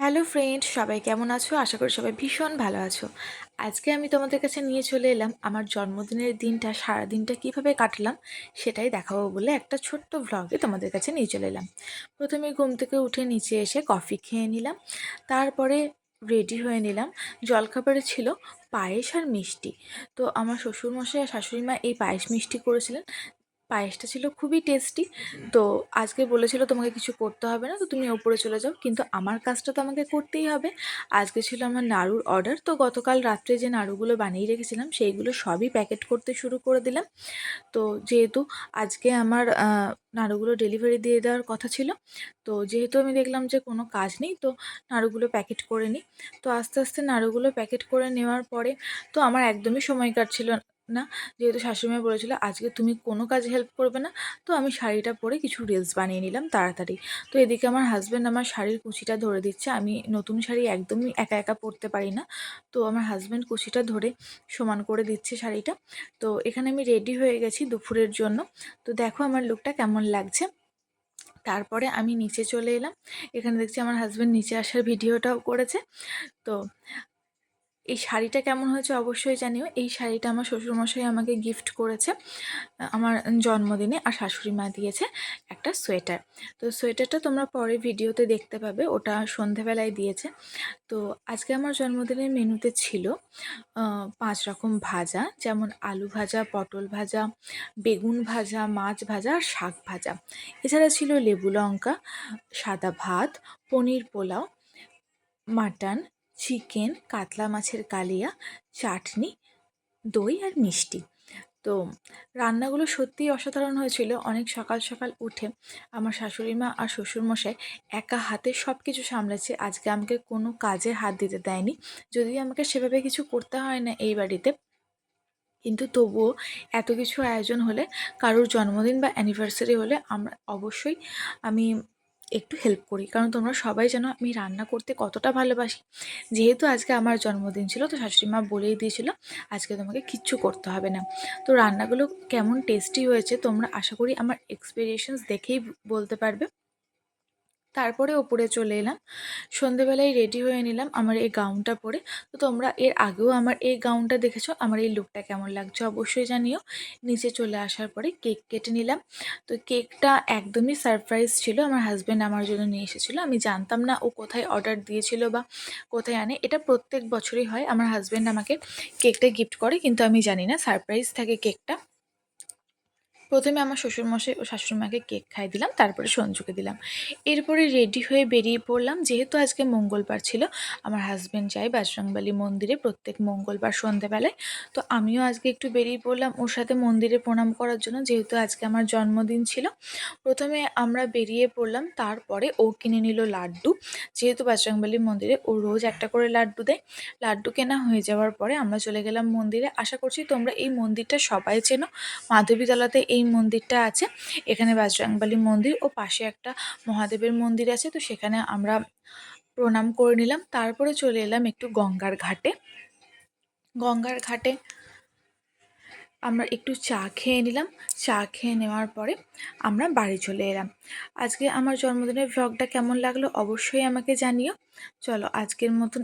Hello friend, সবাই কেমন আছো? আশা করি সবাই ভীষণ ভালো আছো। আজকে আমি তোমাদের কাছে নিয়ে চলে এলাম আমার জন্মদিনের দিনটা, সারাদিনটা কীভাবে কাটলাম সেটাই দেখাবো বলে একটা ছোট্ট ভ্লগে তোমাদের কাছে নিয়ে চলে এলাম। প্রথমে ঘুম থেকে উঠে নিচে এসে কফি খেয়ে নিলাম, তারপরে রেডি হয়ে নিলাম। জলখাবারে ছিল পায়েস আর মিষ্টি। তো আমার শ্বশুরমশাই আর শাশুড়ি মা এই পায়েস মিষ্টি করেছিলেন। পায়েসটা ছিল খুবই টেস্টি। তো আজকে বলেছিল তোমাকে কিছু করতে হবে না, তো তুমি ওপরে চলে যাও, কিন্তু আমার কাজটা তো আমাকে করতেই হবে। আজকে ছিল আমার নাড়ুর অর্ডার, তো গতকাল রাত্রে যে নাড়ুগুলো বানিয়ে রেখেছিলাম সেইগুলো সবই প্যাকেট করতে শুরু করে দিলাম। তো যেহেতু আজকে আমার নাড়ুগুলো ডেলিভারি দিয়ে দেওয়ার কথা ছিল, তো যেহেতু আমি দেখলাম যে কোনো কাজ নেই, তো নাড়ুগুলো প্যাকেট করে নিই। তো আস্তে আস্তে নাড়ুগুলো প্যাকেট করে নেওয়ার পরে তো আমার একদমই সময় কাটছিল না, যেহেতু শাশুড়িমা বলেছিল আজকে তুমি কোনো কাজে হেল্প করবে না। তো আমি শাড়িটা পরে কিছু রিলস বানিয়ে নিলাম তাড়াতাড়ি। তো এদিকে আমার হাজব্যান্ড আমার শাড়ির কুচিটা ধরে দিচ্ছে। আমি নতুন শাড়ি একদমই একা একা পরতে পারি না, তো আমার হাজব্যান্ড কুচিটা ধরে সমান করে দিচ্ছে শাড়িটা। তো এখানে আমি রেডি হয়ে গেছি দুপুরের জন্য। তো দেখো আমার লুকটা কেমন লাগছে। তারপরে আমি নিচে চলে এলাম। এখানে দেখছি আমার হাজব্যান্ড নিচে আসার ভিডিওটাও করেছে। তো এই শাড়িটা কেমন হয়েছে অবশ্যই জানিও। এই শাড়িটা আমার শ্বশুরমশাই আমাকে গিফট করেছে আমার জন্মদিনে, আর শাশুড়ি মা দিয়েছে একটা সোয়েটার। তো সোয়েটারটা তোমরা পরে ভিডিওতে দেখতে পাবে, ওটা সন্ধেবেলায় দিয়েছে। তো আজকে আমার জন্মদিনের মেনুতে ছিল ৫ রকম ভাজা, যেমন আলু ভাজা, পটল ভাজা, বেগুন ভাজা, মাছ ভাজা আর শাক ভাজা। এছাড়া ছিল লেবু লঙ্কা, সাদা ভাত, পনির পোলাও, মাটন, চিকেন, কাতলা মাছের কালিয়া, চাটনি, দই আর মিষ্টি। তো রান্নাগুলো সত্যিই অসাধারণ হয়েছিল। অনেক সকাল সকাল উঠে আমার শাশুড়ি মা আর শ্বশুরমশাই একা হাতে সব কিছু সামলেছে। আজকে আমাকে কোনো কাজে হাত দিতে দেয়নি, যদিও আমাকে সেভাবে কিছু করতে হয় না এই বাড়িতে, কিন্তু তবুও এত কিছু আয়োজন হলে, কারোর জন্মদিন বা অ্যানিভার্সারি হলে অবশ্যই আমি একটু হেল্প করি, কারণ তোমরা সবাই জানো আমি রান্না করতে কতটা ভালোবাসি। যেহেতু আজকে আমার জন্মদিন ছিল, তো শাশুড়ি মা বলেই দিয়েছিল আজকে তোমাকে কিচ্ছু করতে হবে না। তো রান্নাগুলো কেমন টেস্টি হয়েছে তোমরা আশা করি আমার এক্সপেরিয়েশনস দেখেই বলতে পারবে। তারপরে ওপরে চলে এলাম, সন্ধেবেলায় রেডি হয়ে নিলাম আমার এই গাউনটা পরে। তো তোমরা এর আগেও আমার এই গাউনটা দেখেছো, আমার এই লুকটা কেমন লাগছে অবশ্যই জানিও। নিচে চলে আসার পরে কেক কেটে নিলাম। তো কেকটা একদমই সারপ্রাইজ ছিল, আমার হাজব্যান্ড আমার জন্য নিয়ে এসেছিলো। আমি জানতাম না ও কোথায় অর্ডার দিয়েছিল বা কোথায় আনে। এটা প্রত্যেক বছরই হয়, আমার হাজব্যান্ড আমাকে কেকটা গিফট করে, কিন্তু আমি জানি না সারপ্রাইজ থাকে কেকটা। প্রথমে আমার শ্বশুরমশাই ও শাশুড়িমাকে কেক খাইয়ে দিলাম, তারপরে সঞ্জুকে দিলাম। এরপরে রেডি হয়ে বেরিয়ে পড়লাম। যেহেতু আজকে মঙ্গলবার ছিল, আমার হাজব্যান্ড যায় বজরংবলী মন্দিরে প্রত্যেক মঙ্গলবার সন্ধ্যেবেলায়। তো আমিও আজকে একটু বেরিয়ে পড়লাম ওর সাথে মন্দিরে প্রণাম করার জন্য, যেহেতু আজকে আমার জন্মদিন ছিল। প্রথমে আমরা বেরিয়ে পড়লাম, তারপরে ও কিনে নিল লাড্ডু। যেহেতু বজরংবলী মন্দিরে ও রোজ একটা করে লাড্ডু দেয়। লাড্ডু কেনা হয়ে যাওয়ার পরে আমরা চলে গেলাম মন্দিরে। আশা করছি তোমরা এই মন্দিরটা সবাই চেনো, মাধবীতলাতে এই মন্দিরটা আছে। এখানে বজরংবলী মন্দির ও পাশে একটা মহাদেবের মন্দির আছে, তো সেখানে আমরা প্রণাম করে নিলাম। তারপরে চলে এলাম একটু গঙ্গার ঘাটে। গঙ্গার ঘাটে আমরা একটু চা খেয়ে নিলাম। চা খেয়ে নেওয়ার পরে আমরা বাড়ি চলে এলাম। আজকে আমার জন্মদিনের ভ্লগটা কেমন লাগলো অবশ্যই আমাকে জানিও। চলো আজকের মতন